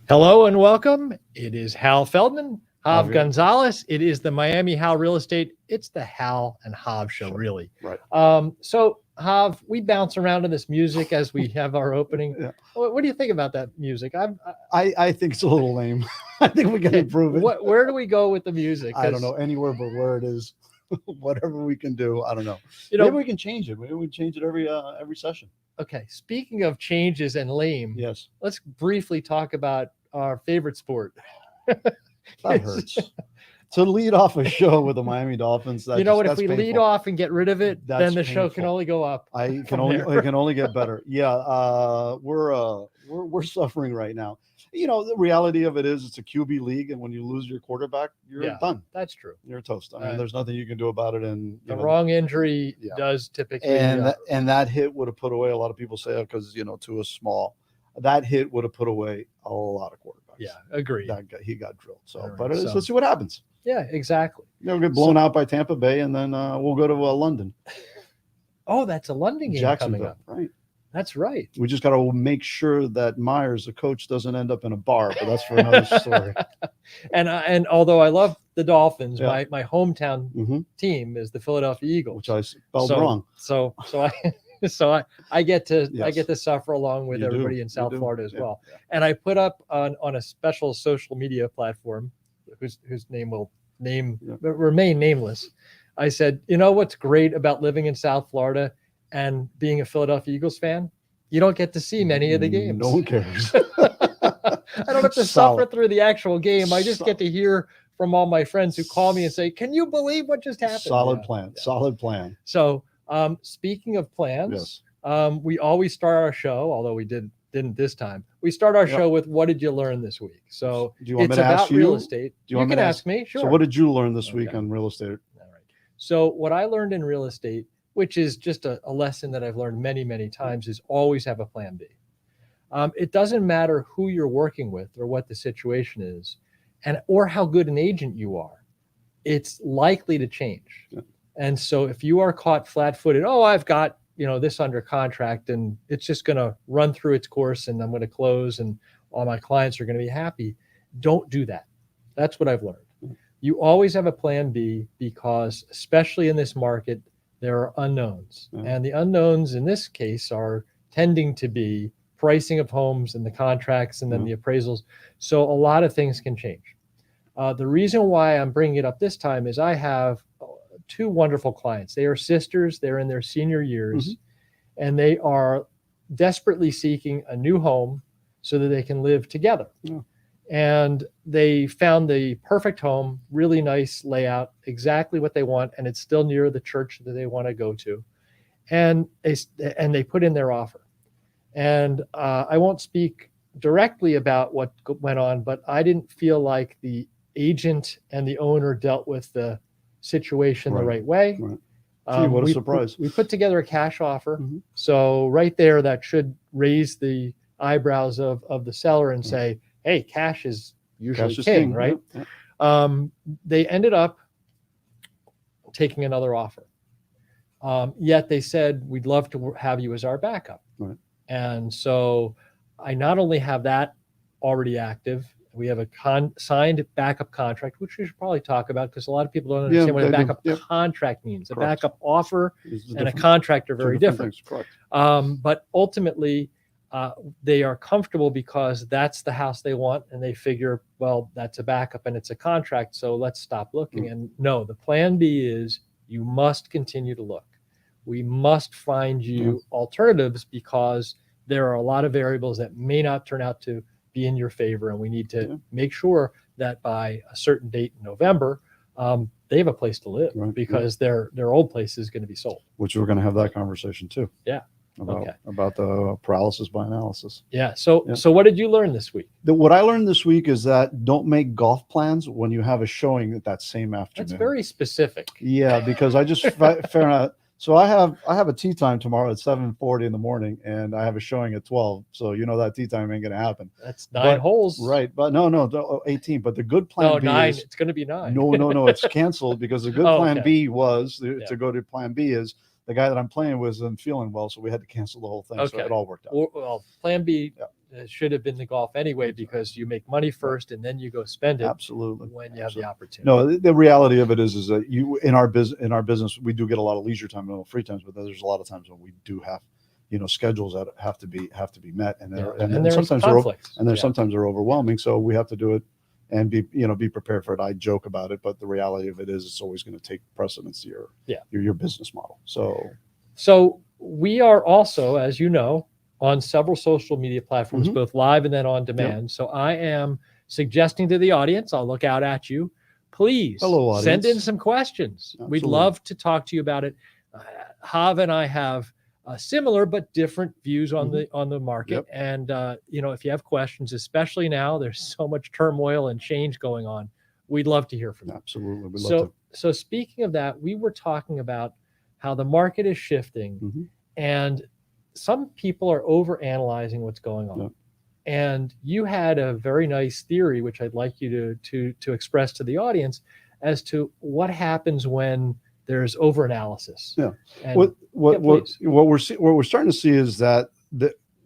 Hello and welcome. It is Hal Feldman, Hav Gonzalez. It is the MiamiHal Real Estate. It's the Hal and Hav show, really. Right. So, Hav, we bounce around in this music as we have our opening. Yeah. What do you think about that music? I think it's a little lame. I think we can improve it. Where do we go with the music? I don't know. Anywhere but where it is. Whatever we can do. I don't know. Maybe we can change it. Maybe we change it every session. Okay. Speaking of changes and lame, yes. Let's briefly talk about our favorite sport. That hurts. To lead off a show with the Miami Dolphins, if we lead off and get rid of it, then the show can only go up. It can only get better. Yeah, we're suffering right now. The reality of it is it's a QB league, and when you lose your quarterback, you're done. That's true. You're toast. I mean, there's nothing you can do about it. And the wrong injury does typically. And that hit would have put away a lot of people say because Tua's small. That hit would have put away a lot of quarterbacks. Yeah, agreed. He got drilled. So, right, but let's see what happens. Yeah, exactly. We'll get blown out by Tampa Bay, and then we'll go to London. Oh, that's a London game coming up. Right. That's right. We just got to make sure that Myers, the coach, doesn't end up in a bar, but that's for another story. And although I love the Dolphins, my hometown team is the Philadelphia Eagles, which I spelled wrong. So I get to suffer along with everybody in South Florida as well. Yeah. And I put up on a special social media platform, whose name will remain nameless. I said, what's great about living in South Florida and being a Philadelphia Eagles fan? You don't get to see many of the games. No one cares. I don't have to suffer through the actual game. I just get to hear from all my friends who call me and say, "Can you believe what just happened?" Solid plan. So, speaking of plans, we always start our show, although we didn't this time. We start our show with "What did you learn this week?" So do you want me to ask you? Real estate. Do you can ask me. Sure. So what did you learn this week on real estate? All right. So what I learned in real estate, which is just a lesson that I've learned many, many times, is always have a plan B. It doesn't matter who you're working with or what the situation is, or how good an agent you are. It's likely to change. Yeah. And so if you are caught flat-footed, I've got this under contract and it's just going to run through its course and I'm going to close and all my clients are going to be happy. Don't do that. That's what I've learned. You always have a plan B because, especially in this market, there are unknowns. And the unknowns in this case are tending to be pricing of homes and the contracts and then the appraisals. So a lot of things can change. The reason why I'm bringing it up this time is I have two wonderful clients. They are sisters. They're in their senior years, and they are desperately seeking a new home so that they can live together. Yeah. And they found the perfect home, really nice layout, exactly what they want, and it's still near the church that they want to go to. And they put in their offer. And I won't speak directly about what went on, but I didn't feel like the agent and the owner dealt with the situation the right way. Right. Gee, what a surprise. We put together a cash offer. So right there, that should raise the eyebrows of the seller and say, hey, cash is usually king, right? Yeah. They ended up taking another offer. Yet they said, we'd love to have you as our backup. Right. And so I not only have that already active, we have a signed backup contract, which we should probably talk about because a lot of people don't understand what a backup contract means. Correct. A backup offer and a contract are very different. Correct. But ultimately, they are comfortable because that's the house they want, and they figure, well, that's a backup and it's a contract, so let's stop looking. And no, the plan B is you must continue to look. We must find you alternatives because there are a lot of variables that may not turn out to be in your favor, and we need to make sure that by a certain date in November, they have a place to live because their old place is going to be sold. Which we're going to have that conversation too. Yeah. About the paralysis by analysis. Yeah. So what did you learn this week? What I learned this week is that don't make golf plans when you have a showing that same afternoon. That's very specific. Yeah, because I just found out So I have a tea time tomorrow at 7:40 in the morning, and I have a showing at 12. So you know that tea time ain't gonna happen. That's 9 But holes. right, but no, 18. But the good No, plan B 9. is It's going to be 9. no, it's canceled because the good Oh, plan okay. B was Yeah. to go to plan B is the guy that I'm playing with isn't feeling well, so we had to cancel the whole thing. So Okay. it all worked out. Well, plan B Yeah, should have been the golf anyway, that's right. because you make money Right. first and then you go spend it Absolutely. when you have the Absolutely. opportunity. No, the reality of it is that you in our business we do get a lot of leisure time and a little free times, but there's a lot of times when we do have schedules that have to be met, and Yeah. and there's sometimes conflicts. they're Yeah. sometimes they're overwhelming, so we have to do it and be prepared for it. I joke about it, but the reality of it is it's always going to take precedence to Yeah. your business model. So we are also, as you know, on several social media platforms, Mhm. both live and then on demand. So I am suggesting to the audience, I'll look out at you. Please Hello, send in audience. some questions. We'd Absolutely. love to talk to you about it. Hav and I have similar but different views on the market. Yep. And if you have questions, especially now, there's so much turmoil and change going on. We'd love to hear from you. Absolutely, we love to. So speaking of that, we were talking about how the market is shifting, Mhm. and some people are over analyzing what's going on. Yep. And you had a very nice theory, which I'd like you to express to the audience, as to what happens when there's over analysis. Yeah. And What please. what we're starting to see is that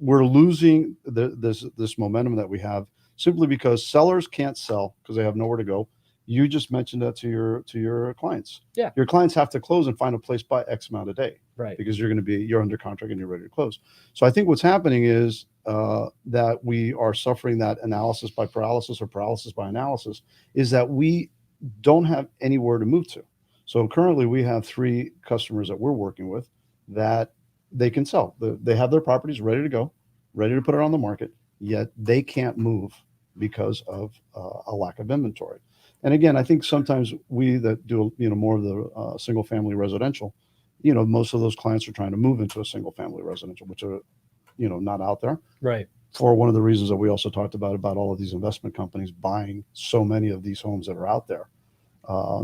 we're losing this momentum that we have simply because sellers can't sell because they have nowhere to go. You just mentioned that to your clients. Yeah. Your clients have to close and find a place by X amount a day Right. because you're under contract and you're ready to close. So I think what's happening is that we are suffering that analysis by paralysis or paralysis by analysis, is that we don't have anywhere to move to. So currently we have 3 customers that we're working with that they can sell. They have their properties ready to go, ready to put it on the market, yet they can't move because of a lack of inventory. And again, I think sometimes we that do more of the single family residential, most of those clients are trying to move into a single family residential, which are not out there. Right. For one of the reasons that we also talked about all of these investment companies buying so many of these homes that are out there.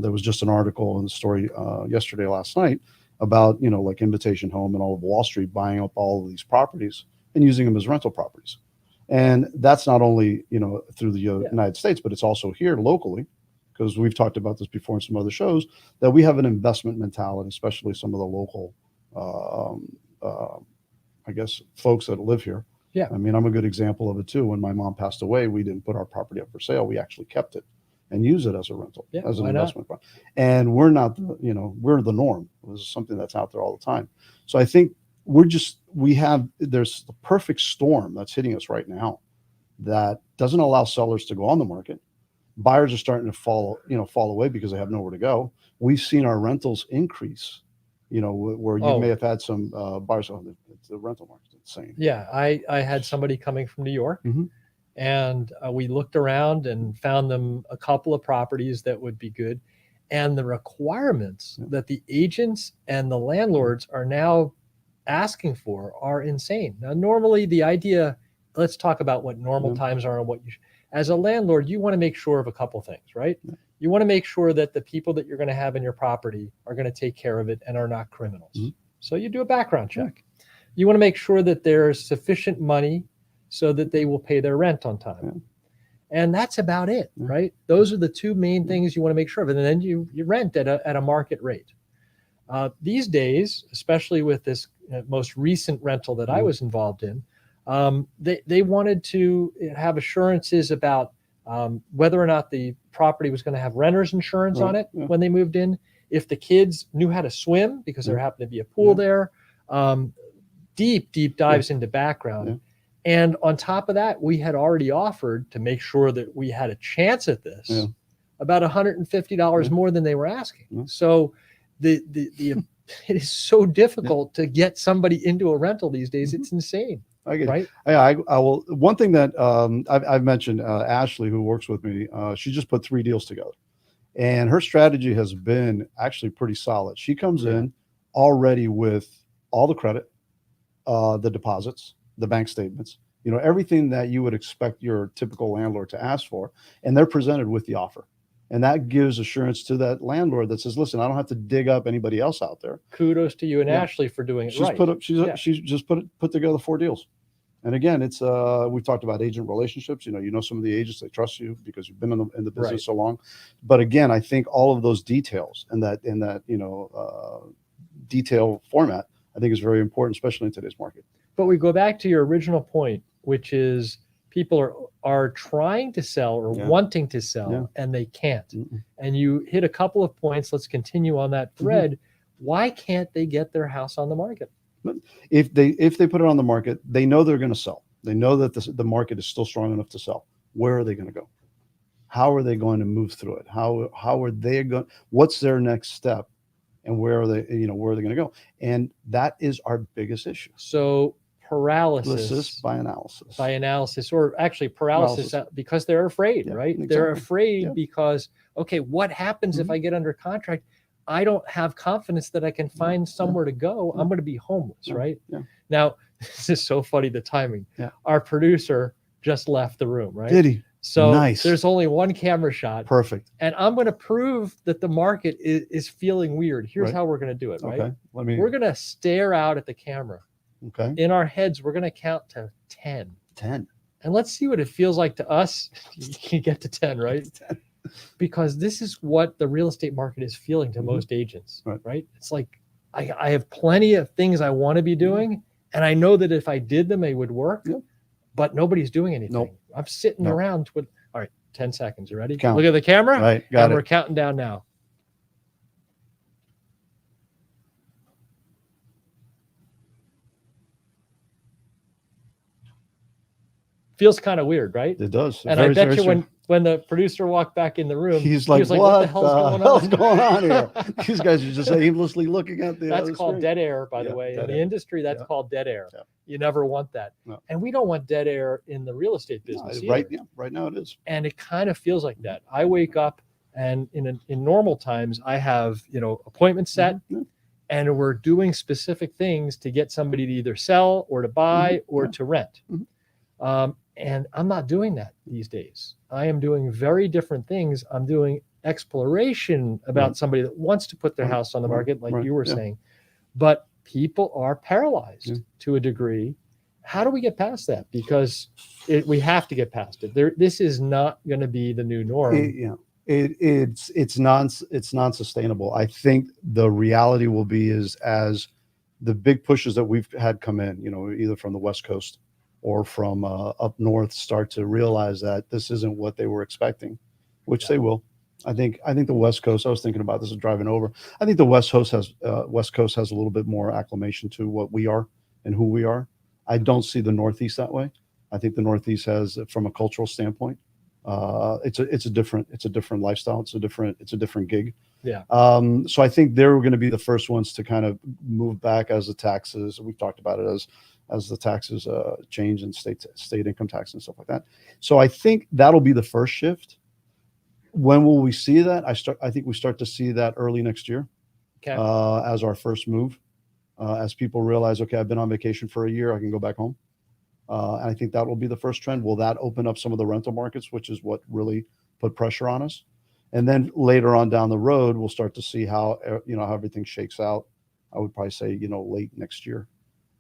There was just an article in the story yesterday, last night, about like Invitation Home and all of Wall Street buying up all of these properties and using them as rental properties. And that's not only through the United States, but it's also here locally, because we've talked about this before in some other shows, that we have an investment mentality, especially some of the local, I guess, folks that live here. Yeah. I mean, I'm a good example of it too. When my mom passed away, we didn't put our property up for sale. We actually kept it and use it as a rental, as an investment. And we're not, we're the norm. This is something that's out there all the time. So I think there's the perfect storm that's hitting us right now that doesn't allow sellers to go on the market. Buyers are starting to fall away because they have nowhere to go. We've seen our rentals increase, where you may have had some buyers. The rental market's insane. Yeah. I had somebody coming from New York. Mhm. And we looked around and found them a couple of properties that would be good. And the requirements that the agents and the landlords are now asking for are insane. Now, normally the idea, let's talk about what normal times are and what as a landlord, you want to make sure of a couple things, right? You want to make sure that the people that you're going to have in your property are going to take care of it and are not criminals. So you do a background check. You want to make sure that there's sufficient money so that they will pay their rent on time. And that's about it, right? Those are the 2 main things you want to make sure of. And then you rent at a market rate. These days, especially with this most recent rental that I was involved in, they wanted to have assurances about whether or not the property was going to have renter's insurance on it when they moved in, if the kids knew how to swim, because there happened to be a pool there, deep dives into background. And on top of that, we had already offered to make sure that we had a chance at this about $150 more than they were asking. So it is so difficult to get somebody into a rental these days. It's insane. I get right? it. I will. One thing that I've mentioned, Ashley, who works with me, she just put 3 deals together, and her strategy has been actually pretty solid. She comes in already with all the credit, the deposits, the bank statements, everything that you would expect your typical landlord to ask for, and they're presented with the offer. And that gives assurance to that landlord that says, listen, I don't have to dig up anybody else out there. Kudos to you and Yeah. Ashley for doing it She's right. put up, Yeah. she's just put together 4 deals. And again, it's we've talked about agent relationships. You know some of the agents, they trust you because you've been in the business Right. so long. But again, I think all of those details and that detail format, I think is very important, especially in today's market. But we go back to your original point, which is people are trying to sell or Yeah. wanting to sell, Yeah. and they can't. Mm-mm. And you hit a couple of points. Let's continue on that thread. Why can't they get their house on the market? If they put it on the market, they know they're going to sell. They know that the market is still strong enough to sell. Where are they going to go? How are they going to move through it? How are they going? What's their next step? And where are they going to go? And that is our biggest issue. So paralysis by analysis. By analysis, or actually paralysis. Because they're afraid, Yeah, right? exactly. They're afraid Yeah. because, okay, what happens if I get under contract? I don't have confidence that I can find somewhere to go. I'm going to be homeless, right? Yeah. Now, this is so funny, the timing. Yeah. Our producer just left the room, right? Did he? So Nice. there's only one camera shot. Perfect. And I'm going to prove that the market is feeling weird. Here's Right. how we're going to do it, right? Okay. We're going to stare out at the camera. Okay. In our heads, we're going to count to 10. 10. And let's see what it feels like to us. You can get to 10, right? 10. Because this is what the real estate market is feeling to most agents, right? It's like, I have plenty of things I want to be doing, and I know that if I did them, they would work, but nobody's doing anything. Nope. I'm sitting around with, all right, 10 seconds. You ready? Count. Look at the camera. Right. Got and it. We're counting down now. Feels kind of weird, right? It does. And I bet you when the producer walked back in the room, he was like, what the hell's going on here? These guys are just aimlessly looking at the That's called screen. dead air, by the way. In the industry, that's called dead air. Yeah. You never want that. No. And we don't want dead air in the real estate business right now it is. And it kind of feels like that. I wake up and in normal times, I have, appointments set and we're doing specific things to get somebody to either sell or to buy or to rent. And I'm not doing that these days. I am doing very different things. I'm doing exploration about somebody that wants to put their house on the market, like you were saying. But people are paralyzed to a degree. How do we get past that? Because we have to get past it. This is not going to be the new norm. It's non-sustainable. I think the reality will be is as the big pushes that we've had come in, either from the West Coast or from up north start to realize that this isn't what they were expecting, which they will. I think the West Coast, I was thinking about this as driving over. I think the West Coast has a little bit more acclimation to what we are and who we are. I don't see the Northeast that way. I think the Northeast has, from a cultural standpoint, it's a different lifestyle. It's a different gig. Yeah. So I think they're going to be the first ones to kind of move back as the taxes. We've talked about it as the taxes change and state income tax and stuff like that. So I think that'll be the first shift. When will we see that? I think we start to see that early next year. Okay. As our first move, as people realize, okay, I've been on vacation for a year, I can go back home. And I think that will be the first trend. Will that open up some of the rental markets, which is what really put pressure on us? And then later on down the road, we'll start to see how how everything shakes out. I would probably say late next year.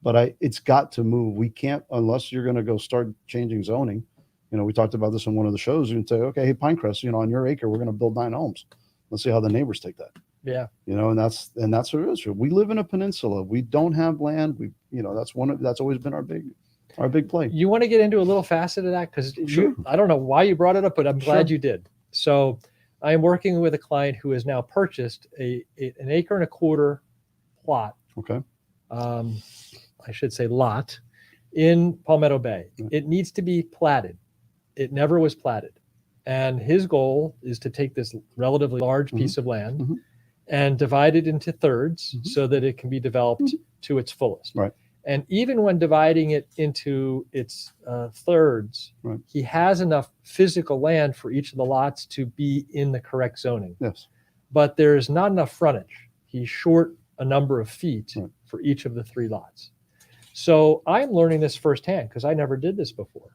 But it's got to move. We can't, unless you're going to go start changing zoning. We talked about this in one of the shows. You can say, okay, hey, Pinecrest, on your acre, we're going to build 9 homes. Let's see how the neighbors take that. Yeah. And that's what it is. We live in a peninsula. We don't have land. That's always been our big play. You want to get into a little facet of that? Because I don't know why you brought it up, but I'm glad you did. So I am working with a client who has now purchased an 1.25 acre plot. Okay. I should say lot in Palmetto Bay. It needs to be platted. It never was platted. And his goal is to take this relatively large piece of land and divide it into thirds so that it can be developed to its fullest. Right. And even when dividing it into its thirds, he has enough physical land for each of the lots to be in the correct zoning. Yes. But there's not enough frontage. He's short a number of feet for each of the 3 lots. So I'm learning this firsthand because I never did this before.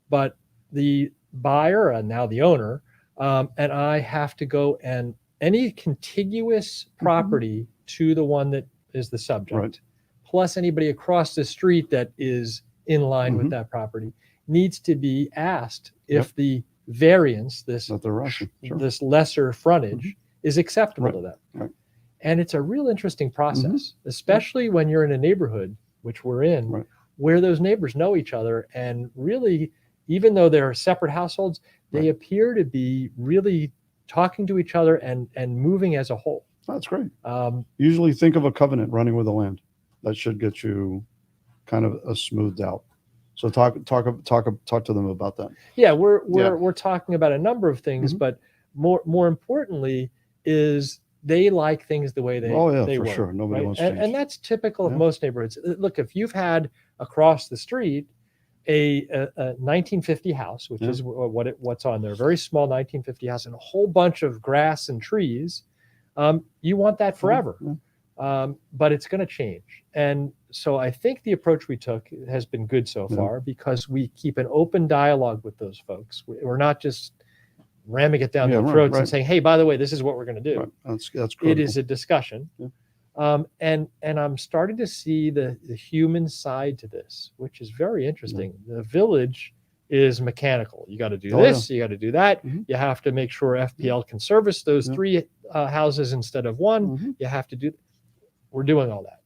But the buyer and now the owner and I have to go and any contiguous Mm-hmm. property to the one that is the subject, Right. plus anybody across the street that is in line with Mhm. that property, needs to be asked Yep. if the variance, this That they're rushing. Sure. this lesser frontage, is acceptable Right. to them. Right. And it's a real interesting process, Mm-hmm. especially when you're in a neighborhood, which we're in, Right. where those neighbors know each other. And really, even though they're separate households, they Right. appear to be really talking to each other and moving as a whole. That's great. Um, Usually think of a covenant running with the land. That should get you kind of a smoothed out. So talk to them about that. yeah, we're Yeah. we're talking about a number of things, Mhm. but more importantly is they like things the way they Oh yeah, they for work, sure. Nobody right? wants And change. that's typical of Yeah. most neighborhoods. Look, if you've had across the street a 1950 house, which Yeah. is what's on there, a very small 1950 house, and a whole bunch of grass and trees, you want that forever. Yeah. But it's going to change. And so I think the approach we took has been good so Yeah. far because we keep an open dialogue with those folks. We're not just ramming it down Yeah, their right, throats right. and saying, hey, by the way, this is what we're going to do. Right. That's It critical. is a discussion. Yeah. And I'm starting to see the human side to this, which is very interesting. The village is mechanical. You got to do Oh, yeah. this, you got to do that. Mhm. You have to make sure FPL can service those Yeah. 3 houses instead of 1. Mhm. You have to do. We're doing all that,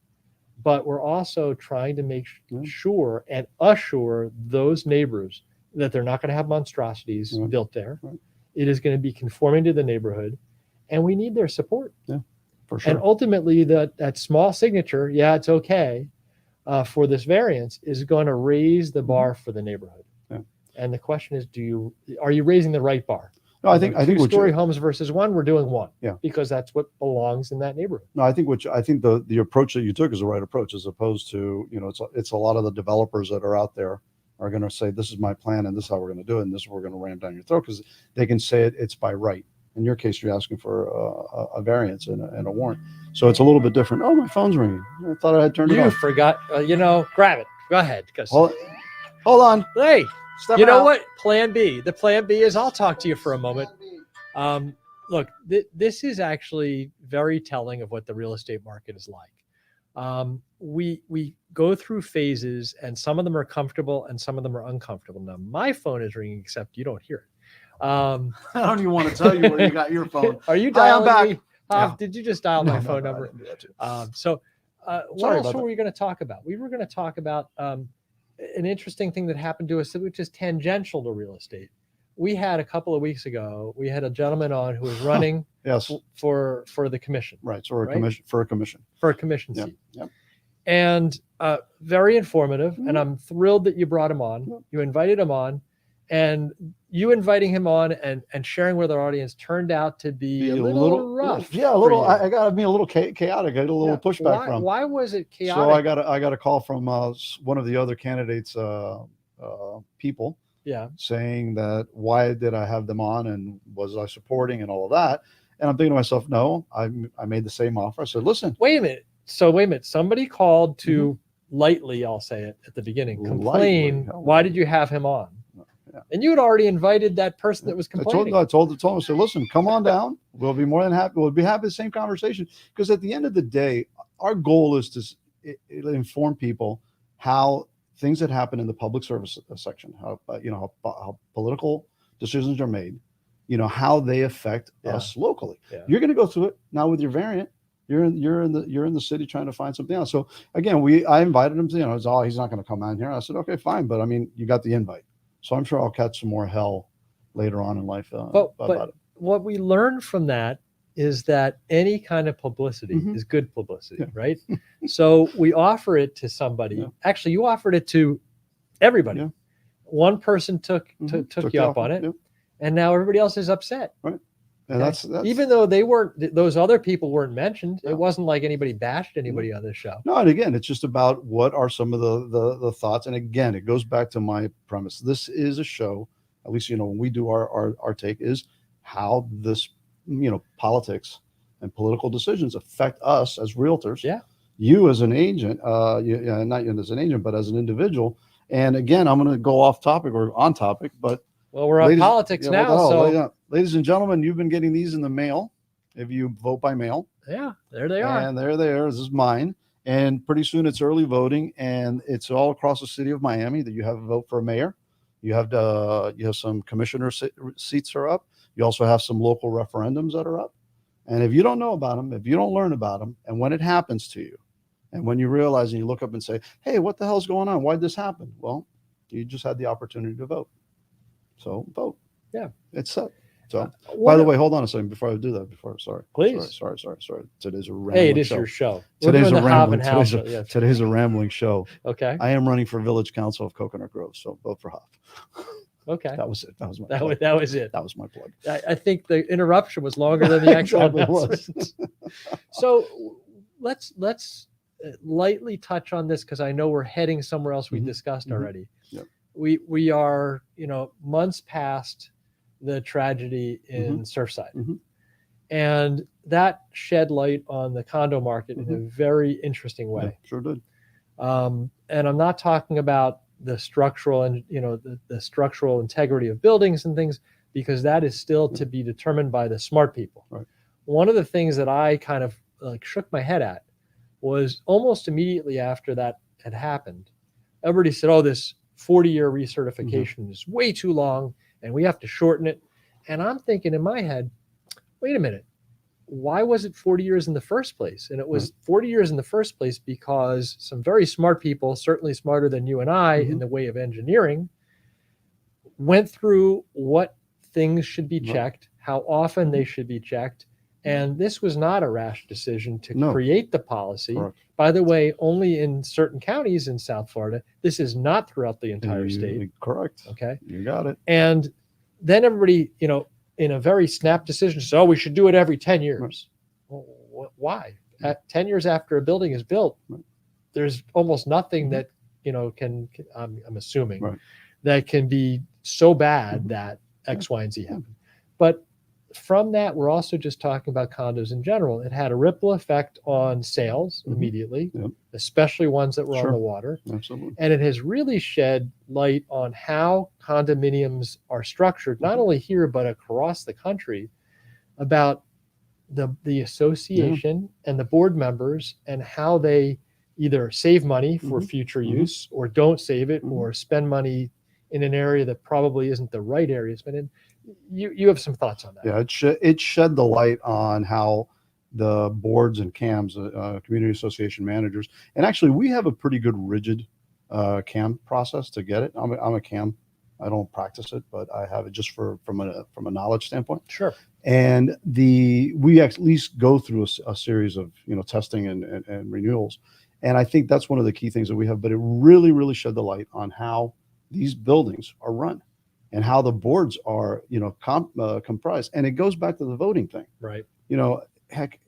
but we're also trying to make Yeah. sure and assure those neighbors that they're not going to have monstrosities Right. built there. Right. It is going to be conforming to the neighborhood, and we need their support. For sure. And ultimately, that small signature, yeah, it's okay, for this variance, is going to raise the bar for the neighborhood. Yeah. And the question is, are you raising the right bar? No, I think what two-story you, homes versus 1, we're doing 1. Yeah. Because that's what belongs in that neighborhood. no, I think the approach that you took is the right approach, as opposed to, it's a lot of the developers that are out there are going to say, this is my plan and this is how we're going to do it, and this is what we're going to ram down your throat, because they can say it's by right. In your case, you're asking for a variance and a warrant, so it's a little bit different. Oh, my phone's ringing. I thought I had turned it You off. forgot, grab it. Go ahead. 'Cause- Hold on. hey, Step you know out. what? Plan B. The plan B is I'll talk to you for a moment. Look, this is actually very telling of what the real estate market is like. We go through phases, and some of them are comfortable, and some of them are uncomfortable. Now, my phone is ringing, except you don't hear it. I don't even want to tell you where you got your phone. Are you Hi, I'm dialing back. me? No. Did you just dial my phone No, I number? didn't do that too. What Sorry else about were we going to talk about? We were going to talk about an interesting thing that happened to us, which is tangential to real estate. We had a couple of weeks ago, we had a gentleman on who was running Yes. for the commission, Right. So we're a Right? commission for a commission. for a commission Yep. seat. Yep. And very informative. Mhm. And I'm thrilled that you brought him on. Yep. You invited him on, and you inviting him on and sharing with our audience turned out to be a little rough. Yeah, a for little. you. I got to be a little chaotic. I got a little Yeah. pushback from. Why was it chaotic? So I got a call from one of the other candidates' people Yeah. saying that why did I have them on and was I supporting and all of that. And I'm thinking to myself, no, I made the same offer. I said, listen, Wait a minute. So wait a minute. Somebody called to lightly, I'll say it at the beginning, complain. Lightly. Why did you have him on? Yeah. And you had already invited that person that was complaining. I told him, I said, listen, come on down. We'll be more than happy. We'll be happy the same conversation. Because at the end of the day, our goal is to inform people how things that happen in the public service section, how political decisions are made, how they affect us locally. Yeah. You're going to go through it now with your variant. You're in the city trying to find something else. So again, I invited him to, he's not going to come out here. I said, okay, fine. But I mean, you got the invite. So I'm sure I'll catch some more hell later on in life. But what we learned from that is that any kind of publicity Mhm. is good publicity, Yeah. right? So we offer it to somebody. Yeah. Actually, you offered it to everybody. Yeah. One person took Took you the up on offer. it, Yep. and now everybody else is upset. And Okay? that's Even though those other people weren't mentioned. Yeah. It wasn't like anybody bashed anybody on this show. no. And again, it's just about what are some of the thoughts. And again, it goes back to my premise. This is a show, at least, when we do our take, is how this, politics and political decisions affect us as realtors. Yeah. You as an agent, not you as an agent, but as an individual. And again, I'm going to go off topic or on topic, but Well, we're on politics yeah, now, what the hell? so Yeah. Ladies and gentlemen, you've been getting these in the mail if you vote by mail. yeah, there they are. And there they are. This is mine. And pretty soon it's early voting, and it's all across the city of Miami that you have a vote for a mayor. You have some commissioner seats are up. You also have some local referendums that are up. And if you don't know about them, if you don't learn about them, and when it happens to you, and when you realize and you look up and say, "Hey, what the hell's going on? Why did this happen?" Well, you just had the opportunity to vote. So vote. Yeah. It's set. So, by What- the way, hold on a second before I do that. Sorry. Please. Sorry. Today's a rambling Hey, it is show. your show. We're Today's doing a the rambling. Hav and Hal show. Yes. Today's a rambling show. Okay. I am running for village council of Coconut Grove, so vote for Hav. Okay. That was it. That was my That plug. was, that was it. That was my plug. I think the interruption was longer than the actual Exactly was. announcement. So let's lightly touch on this because I know we're heading somewhere else we Mhm. discussed Mhm. already. Yep. We are months past the tragedy in Surfside, Mhm. and that shed light on the condo market in a very interesting way. Yeah, sure did. And I'm not talking about the structural and the structural integrity of buildings and things, because that is still to be determined by the smart people. Right. One of the things that I kind of shook my head at was almost immediately after that had happened, everybody said, "Oh, this 40-year recertification is way too long and we have to shorten it." And I'm thinking in my head, wait a minute, why was it 40 years in the first place? And it was 40 years in the first place because some very smart people, certainly smarter than you and I in the way of engineering, went through what things should be checked, how often they should be checked. And this was not a rash decision to create the policy. Correct. By the way, only in certain counties in South Florida. This is not throughout the entire state. Correct. Okay. You got it. And then everybody, in a very snap decision, says, "Oh, we should do it every 10 years. Well, why? At 10 years after a building is built, there's almost nothing that, can, I'm assuming, that can be so bad that X, Y, and Z happen. But from that, we're also just talking about condos in general. It had a ripple effect on sales immediately, especially ones that were on the water. Absolutely. And it has really shed light on how condominiums are structured, not only here, but across the country, about the association and the board members and how they either save money for future use or don't save it or spend money in an area that probably isn't the right area to spend in. You have some thoughts on that? Yeah, it shed the light on how the boards and CAMs, community association managers, and actually we have a pretty good rigid CAM process to get it. I'm a CAM. I don't practice it, but I have it just from a knowledge standpoint. Sure. And we at least go through a series of testing and renewals, and I think that's one of the key things that we have. But it really shed the light on how these buildings are run and how the boards are comprised. And it goes back to the voting thing. Right. Heck,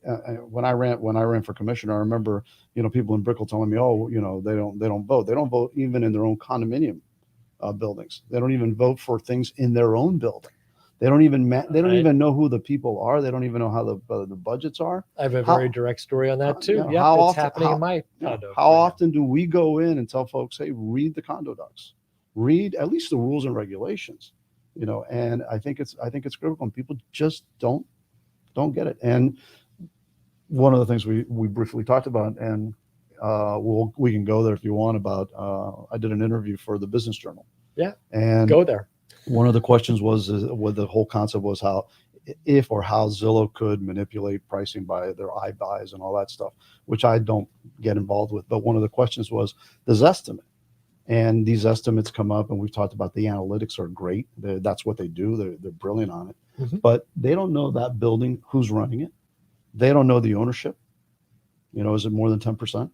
when I ran for commissioner, I remember people in Brickell telling me, "Oh, they don't vote. They don't vote even in their own condominium buildings. They don't even vote for things in their own building. They don't even even know who the people are. They don't even know how the budgets are." I have a very direct story on that too. Yeah, it's happening in my condo. How often do we go in and tell folks, "Hey, read the condo docs, read at least the rules and regulations," And I think it's critical, and people just don't get it. And one of the things we briefly talked about, and we can go there if you want, about I did an interview for the Business Journal. Yeah, and go there. One of the questions was what the whole concept was, how Zillow could manipulate pricing by their iBuys and all that stuff, which I don't get involved with. But one of the questions was this estimate. And these estimates come up, and we've talked about the analytics are great. That's what they do. They're brilliant on it. But they don't know that building, who's running it. They don't know the ownership. Is it more than 10%?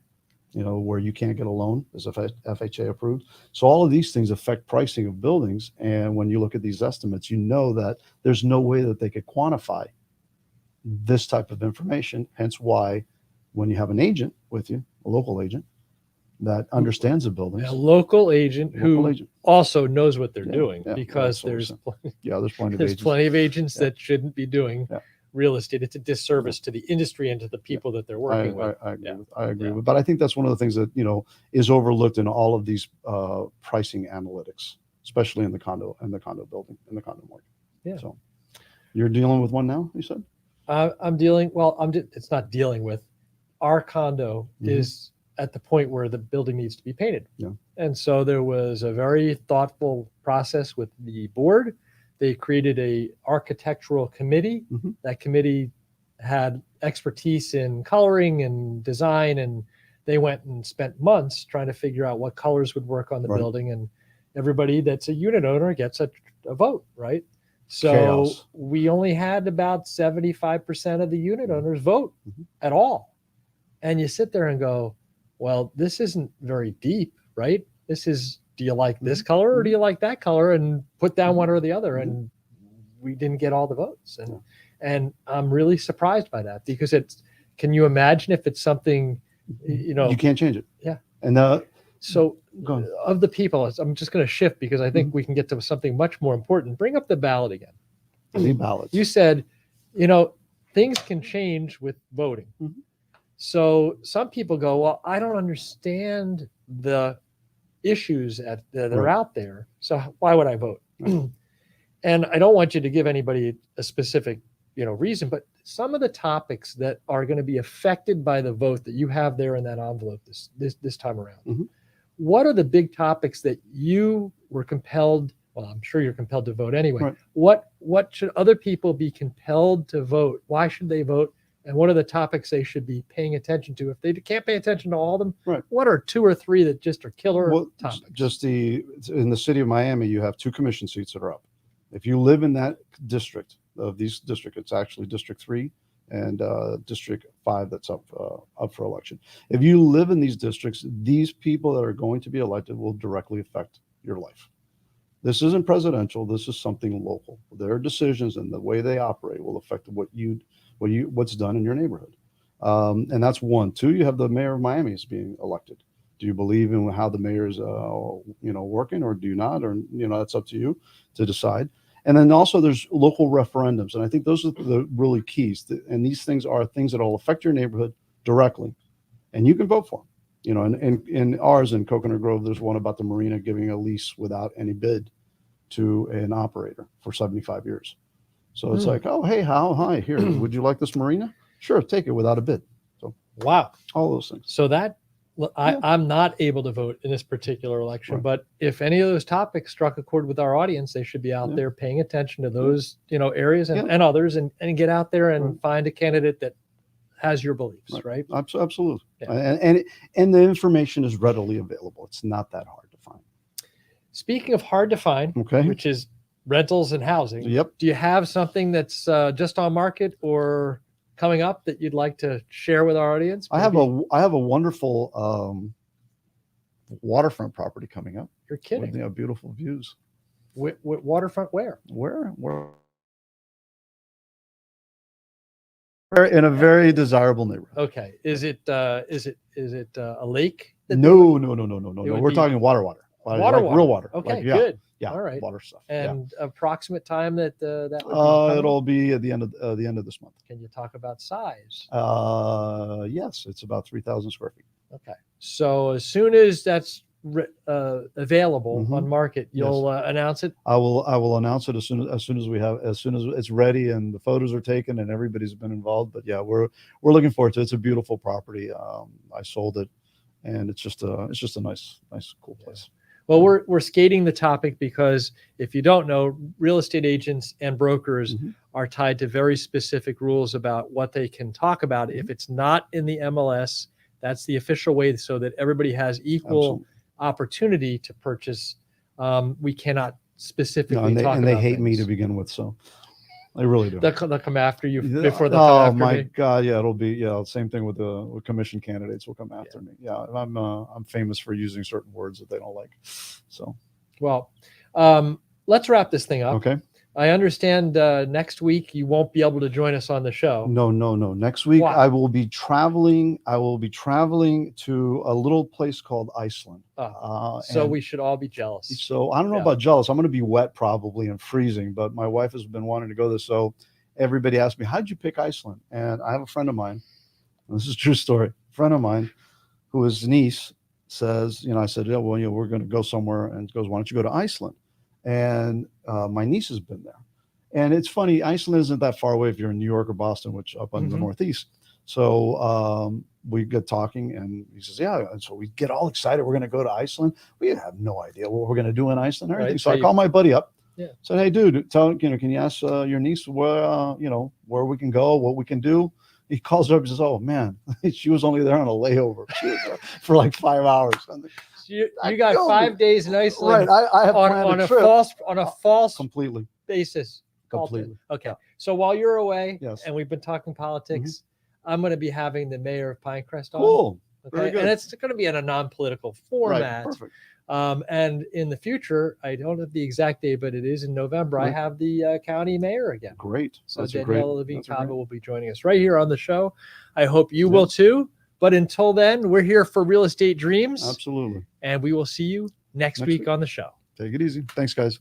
Where you can't get a loan is FHA approved. So all of these things affect pricing of buildings. And when you look at these estimates, that there's no way that they could quantify this type of information. Hence why when you have an agent with you, a local agent that understands the buildings, a local agent who also knows what they're doing, because there's plenty of agents that shouldn't be doing real estate. It's a disservice to the industry and to the people that they're working with. I agree but I think that's one of the things that is overlooked in all of these pricing analytics. especially in the condo building, in the condo market. Yeah. So you're dealing with one now, you said? I'm dealing. Well, it's not dealing with. Our condo is at the point where the building needs to be painted. Yeah. And so there was a very thoughtful process with the board. They created a architectural committee. That committee had expertise in coloring and design, and they went and spent months trying to figure out what colors would work on the Right. building. And everybody that's a unit owner gets a vote, right? So Chaos. we only had about 75% of the unit owners vote at all. And you sit there and go, well, this isn't very deep, right? This is, do you like this color or do you like that color? And put down one or the other. And we didn't get all the votes. And I'm really surprised by that, because can you imagine if it's something, You can't change it. Yeah. And so go on. of the people, I'm just going to shift because I think we can get to something much more important. Bring up the ballot again. The ballots. You said, things can change with voting. So some people go, well, I don't understand the issues that are out there. So why would I vote? And I don't want you to give anybody a specific, reason, but some of the topics that are going to be affected by the vote that you have there in that envelope this time around. What are the big topics that you were compelled? Well, I'm sure you're compelled to vote anyway. Right. What should other people be compelled to vote? Why should they vote? And what are the topics they should be paying attention to? If they can't pay attention to all of them, what are 2 or 3 that just are killer topics? Just in the city of Miami, you have 2 commission seats that are up. If you live in that district of these districts, it's actually District 3 and District 5 that's up for election. If you live in these districts, these people that are going to be elected will directly affect your life. This isn't presidential. This is something local. Their decisions and the way they operate will affect what's done in your neighborhood. And that's 1. 2, you have the mayor of Miami is being elected. Do you believe in how the mayor is, working, or do you not? Or, that's up to you to decide. And then also there's local referendums. And I think those are the really keys. And these things are things that will affect your neighborhood directly. And you can vote for them. In ours in Coconut Grove, there's one about the marina giving a lease without any bid to an operator for 75 years. So it's like, oh, hey, Hal, hi, here, would you like this marina? Sure, take it without a bid. So wow, all those things. So I'm not able to vote in this particular election, but if any of those topics struck a chord with our audience, they should be out there paying attention to those, areas and others, and get out there and find a candidate that has your beliefs, right? Absolutely. Yeah. And the information is readily available. It's not that hard to find. Speaking of hard to find, which is rentals and housing. Yep. Do you have something that's just on market or coming up that you'd like to share with our audience? I have a wonderful waterfront property coming up. You're kidding. With, beautiful views. Waterfront where? Where in a very desirable neighborhood. Okay. Is it a lake? No. We're talking water. Real water. Okay, good. Yeah, all right. Water stuff. And approximate time that would be it'll be at the end of this month. Can you talk about size? Yes, it's about 3,000 square feet. Okay. So as soon as that's available on market, you'll announce it. I will announce it as soon as it's ready and the photos are taken and everybody's been involved. But yeah, we're looking forward to it. It's a beautiful property. I sold it, and it's just a nice cool place. Well, we're skating the topic because if you don't know, real estate agents and brokers are tied to very specific rules about what they can talk about. If it's not in the MLS, that's the official way, so that everybody has equal opportunity to purchase. We cannot specifically talk about and they hate things. me to begin with, so they really do. They'll come after you before they come after my me. God, yeah, it'll be same thing with commission candidates will come after me. Yeah, I'm famous for using certain words that they don't like. So, well, let's wrap this thing up. Okay. I understand next week you won't be able to join us on the show. No. Next week Why? I will be traveling. To a little place called Iceland. So we should all be jealous. So I don't know about jealous. I'm going to be wet probably and freezing, but my wife has been wanting to go there. So everybody asked me, how'd you pick Iceland? And I have a friend of mine, and this is a true story, friend of mine who his niece says, I said, we're going to go somewhere, and goes, why don't you go to Iceland? and my niece has been there. And it's funny, Iceland isn't that far away if you're in New York or Boston, which up in the Northeast. So we get talking, and he says, "Yeah." And so we get all excited. We're going to go to Iceland. We have no idea what we're going to do in Iceland and everything. Right. So I call my buddy up. Yeah. Said, "Hey, dude, can you ask your niece where where we can go, what we can do?" He calls her up and says, "Oh man, she was only there on a layover. She was there for like 5 hours." So you got 5 days in Iceland, right? I have on a trip false completely. basis. Completely. Okay. Yeah. So while you're away, yes, and we've been talking politics, I'm going to be having the mayor of Pinecrest on. Cool. Okay. Very good. And it's going to be in a non-political format. Right. Perfect. And in the future, I don't have the exact date, but it is in November. Right. I have the county mayor again. Great. So That's Daniela Levine Cava will be joining us right here on the show. I hope you will too. But until then, we're here for Real Estate Dreams. Absolutely. And we will see you next week on the show. Take it easy. Thanks, guys.